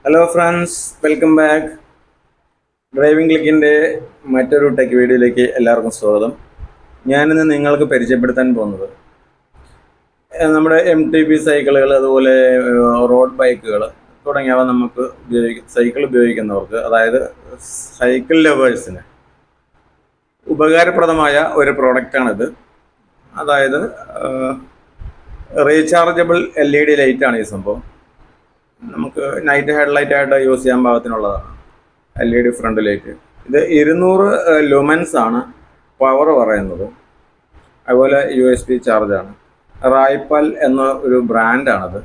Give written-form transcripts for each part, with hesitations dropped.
Hello friends, welcome back. Driving ക്ലിക്കിൻ്റെ മറ്റൊരു tech വീഡിയോയിലേക്ക് എല്ലാവർക്കും സ്വാഗതം. ഞാനിന്ന് നിങ്ങൾക്ക് പരിചയപ്പെടുത്താൻ പോകുന്നത് നമ്മുടെ MTB സൈക്കിളുകൾ, അതുപോലെ റോഡ് ബൈക്കുകൾ തുടങ്ങിയവ നമുക്ക് സൈക്കിൾ ഉപയോഗിക്കുന്നവർക്ക്, അതായത് സൈക്കിൾ ലവേഴ്സിന് ഉപകാരപ്രദമായ ഒരു പ്രോഡക്റ്റാണിത്. അതായത് റീചാർജബിൾ LED ലൈറ്റാണ് ഈ സംഭവം. നമുക്ക് നൈറ്റ് ഹെഡ്ലൈറ്റ് ആയിട്ട് യൂസ് ചെയ്യാൻ പാകത്തിനുള്ളതാണ് LED ഫ്രണ്ട് ലൈറ്റ്. ഇത് 200 ലുമൻസ് ആണ് പവർ പറയുന്നത്. അതുപോലെ USB ചാർജാണ്. റായ്പൽ എന്ന ഒരു ബ്രാൻഡാണത്.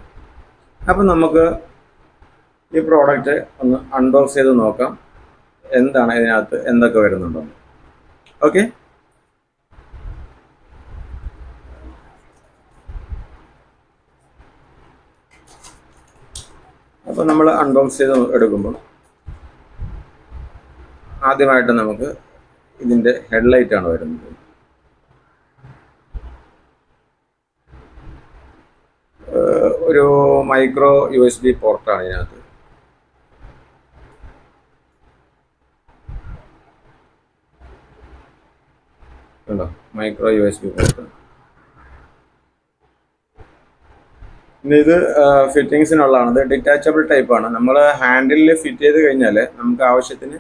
അപ്പം നമുക്ക് ഈ പ്രോഡക്റ്റ് ഒന്ന് അൺബോക്സ് ചെയ്ത് നോക്കാം, എന്താണ് ഇതിനകത്ത് എന്തൊക്കെ വരുന്നുണ്ടെന്ന്. ഓക്കെ, അപ്പോൾ നമ്മൾ അൺബോക്സ് ചെയ്ത് എടുക്കുമ്പോൾ ആദ്യമായിട്ട് നമുക്ക് ഇതിൻ്റെ ഹെഡ്ലൈറ്റാണ് വരുന്നത്. ഒരു മൈക്രോ USB പോർട്ടാണ് ഇതിനകത്ത്. ഉണ്ടോ, മൈക്രോ USB പോർട്ട്. പിന്നെ ഇത് ഫിറ്റിങ്സിനുള്ളതാണ്. ഇത് ഡിറ്റാച്ചബിൾ ടൈപ്പാണ്. നമ്മൾ ഹാൻഡിലിൽ ഫിറ്റ് ചെയ്ത് കഴിഞ്ഞാൽ നമുക്ക് ആവശ്യത്തിന്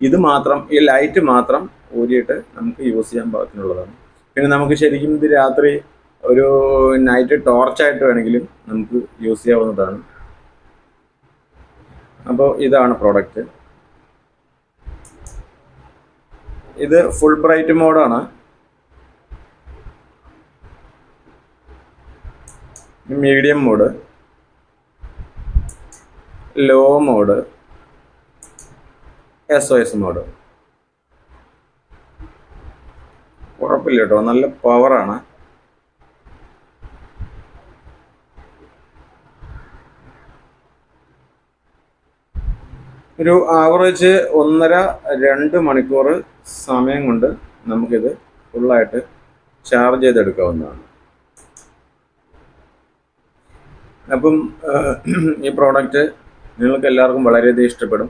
ഇത് മാത്രം, ഈ ലൈറ്റ് മാത്രം ഊരിയിട്ട് നമുക്ക് യൂസ് ചെയ്യാൻ പാകത്തിനുള്ളതാണ്. പിന്നെ നമുക്ക് ശരിക്കും ഇത് രാത്രി ഒരു നൈറ്റ് ടോർച്ചായിട്ട് വേണമെങ്കിലും നമുക്ക് യൂസ് ചെയ്യാവുന്നതാണ്. അപ്പോൾ ഇതാണ് പ്രോഡക്റ്റ്. ഇത് ഫുൾ ബ്രൈറ്റ് മോഡാണ്. Medium mode, low mode, SOS mode. കുഴപ്പമില്ല കേട്ടോ, നല്ല പവറാണ്. ഒരു ആവറേജ് 1.5-2 മണിക്കൂർ സമയം കൊണ്ട് നമുക്കിത് ഫുള്ളായിട്ട് ചാർജ് ചെയ്തെടുക്കാവുന്നതാണ്. അപ്പം ഈ പ്രോഡക്റ്റ് നിങ്ങൾക്ക് എല്ലാവർക്കും വളരെയധികം ഇഷ്ടപ്പെടും.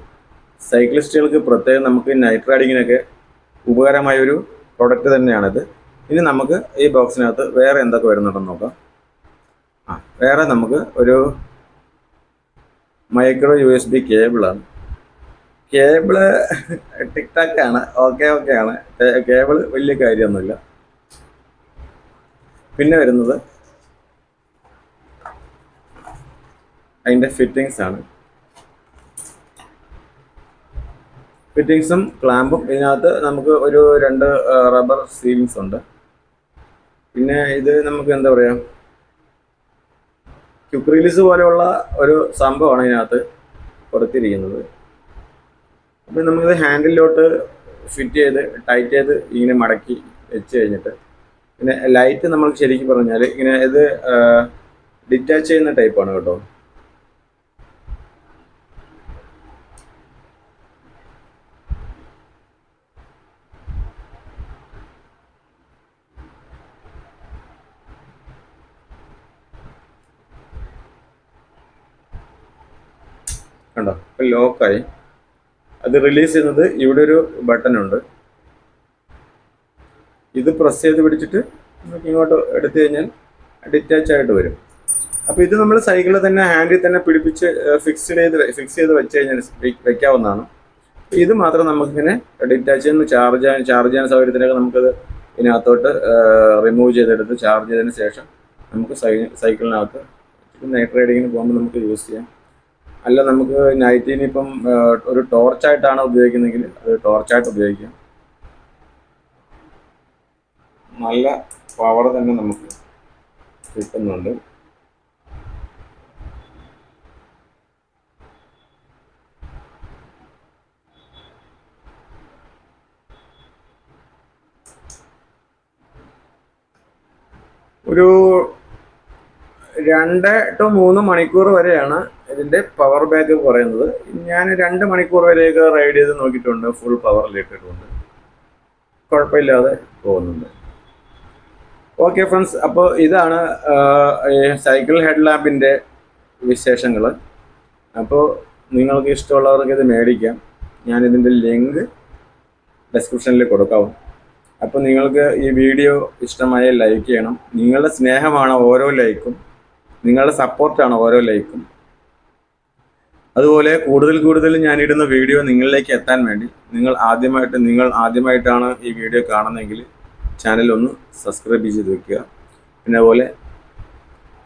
സൈക്ലിസ്റ്റുകൾക്ക് പ്രത്യേകം നമുക്ക് നൈറ്റ് റൈഡിങ്ങിനൊക്കെ ഉപകാരമായൊരു പ്രോഡക്റ്റ് തന്നെയാണിത്. ഇനി നമുക്ക് ഈ ബോക്സിനകത്ത് വേറെ എന്തൊക്കെ വരുന്നുണ്ടെന്ന് നോക്കാം. വേറെ നമുക്ക് ഒരു മൈക്രോ USB കേബിളാണ്. കേബിള് ടിക്ടാക്കാണ്, ഓക്കെ ആണ്. കേബിള് വലിയ കാര്യമൊന്നുമില്ല. പിന്നെ വരുന്നത് അതിൻ്റെ ഫിറ്റിങ്സ് ആണ്. ഫിറ്റിങ്സും ക്ലാമ്പും. ഇതിനകത്ത് നമുക്ക് ഒരു 2 റബ്ബർ സീലിങ്സ് ഉണ്ട്. പിന്നെ ഇത് നമുക്ക് എന്താ പറയുക, ക്വിക്ക് റിലീസ് പോലെയുള്ള ഒരു സംഭവമാണ് ഇതിനകത്ത് കൊടുത്തിരിക്കുന്നത്. അപ്പം നമുക്കിത് ഹാൻഡിലോട്ട് ഫിറ്റ് ചെയ്ത് ടൈറ്റ് ചെയ്ത് ഇങ്ങനെ മടക്കി വെച്ച് കഴിഞ്ഞിട്ട്, പിന്നെ ലൈറ്റ് നമ്മൾ ശരിക്കും പറഞ്ഞാൽ ഇങ്ങനെ ഇത് ഡിറ്റാച്ച് ചെയ്യുന്ന ടൈപ്പാണ് കേട്ടോ. കണ്ടോ, ഇപ്പം ലോക്കായി. അത് റിലീസ് ചെയ്യുന്നത് ഇവിടെ ഒരു ബട്ടൺ ഉണ്ട്. ഇത് പ്രസ് ചെയ്ത് പിടിച്ചിട്ട് നമുക്ക് ഇങ്ങോട്ട് എടുത്തു കഴിഞ്ഞാൽ ഡിറ്റാച്ച് ആയിട്ട് വരും. അപ്പോൾ ഇത് നമ്മൾ സൈക്കിളിൽ തന്നെ ഹാൻഡിൽ തന്നെ പിടിപ്പിച്ച് ഫിക്സ് ചെയ്ത് വെച്ച് കഴിഞ്ഞാൽ വെക്കാവുന്നതാണ്. ഇത് മാത്രം നമുക്കിങ്ങനെ ഡിറ്റാച്ച് ചെയ്യുന്ന ചാർജ് ചെയ്യാൻ സൗകര്യത്തിനൊക്കെ നമുക്കത് ഇതിനകത്തോട്ട് റിമൂവ് ചെയ്തെടുത്ത് ചാർജ് ചെയ്തതിന് ശേഷം നമുക്ക് സൈക്കിളിനകത്ത് നൈറ്റ് റൈഡിങ്ങിന് പോകുമ്പോൾ നമുക്ക് യൂസ് ചെയ്യാം. അല്ല, നമുക്ക് നൈറ്റിന് ഇപ്പം ഒരു ടോർച്ചായിട്ടാണ് ഉപയോഗിക്കുന്നതെങ്കിൽ അത് ടോർച്ചായിട്ട് ഉപയോഗിക്കാം. നല്ല പവർ തന്നെ നമുക്ക് കിട്ടുന്നുണ്ട്. ഒരു 2 to 3 മണിക്കൂർ വരെയാണ് ഇതിൻ്റെ പവർ ബാക്ക് പറയുന്നത്. ഞാൻ 2 മണിക്കൂർ വരെയൊക്കെ റൈഡ് ചെയ്ത് നോക്കിയിട്ടുണ്ട്, ഫുൾ പവറിലിട്ടിട്ടുണ്ട്, കുഴപ്പമില്ലാതെ പോകുന്നുണ്ട്. ഓക്കെ ഫ്രണ്ട്സ്, അപ്പോൾ ഇതാണ് സൈക്കിൾ ഹെഡ് ലാമ്പിൻ്റെ വിശേഷങ്ങൾ. അപ്പോൾ നിങ്ങൾക്ക് ഇഷ്ടമുള്ളവർക്ക് ഇത് മേടിക്കാം. ഞാനിതിൻ്റെ ലിങ്ക് ഡിസ്ക്രിപ്ഷനിൽ കൊടുക്കാം. അപ്പോൾ നിങ്ങൾക്ക് ഈ വീഡിയോ ഇഷ്ടമായ ലൈക്ക് ചെയ്യണം. നിങ്ങളുടെ സ്നേഹമാണ് ഓരോ ലൈക്കും, നിങ്ങളുടെ സപ്പോർട്ടാണ് ഓരോ ലൈക്കും. അതുപോലെ കൂടുതൽ ഞാനിടുന്ന വീഡിയോ നിങ്ങളിലേക്ക് എത്താൻ വേണ്ടി നിങ്ങൾ ആദ്യമായിട്ടാണ് ഈ വീഡിയോ കാണുന്നതെങ്കിൽ ചാനൽ ഒന്ന് സബ്സ്ക്രൈബ് ചെയ്ത് വയ്ക്കുക. പിന്നെ അതുപോലെ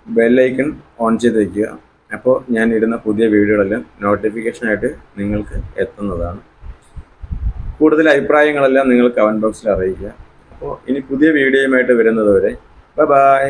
ബെല്ലൈക്കൺ ഓൺ ചെയ്ത് വയ്ക്കുക. അപ്പോൾ ഞാൻ ഇടുന്ന പുതിയ വീഡിയോകളെല്ലാം നോട്ടിഫിക്കേഷനായിട്ട് നിങ്ങൾക്ക് എത്തുന്നതാണ്. കൂടുതൽ അഭിപ്രായങ്ങളെല്ലാം നിങ്ങൾ കമൻറ്റ് ബോക്സിൽ അറിയിക്കുക. അപ്പോൾ ഇനി പുതിയ വീഡിയോയുമായിട്ട് വരുന്നത് വരെ ബൈ.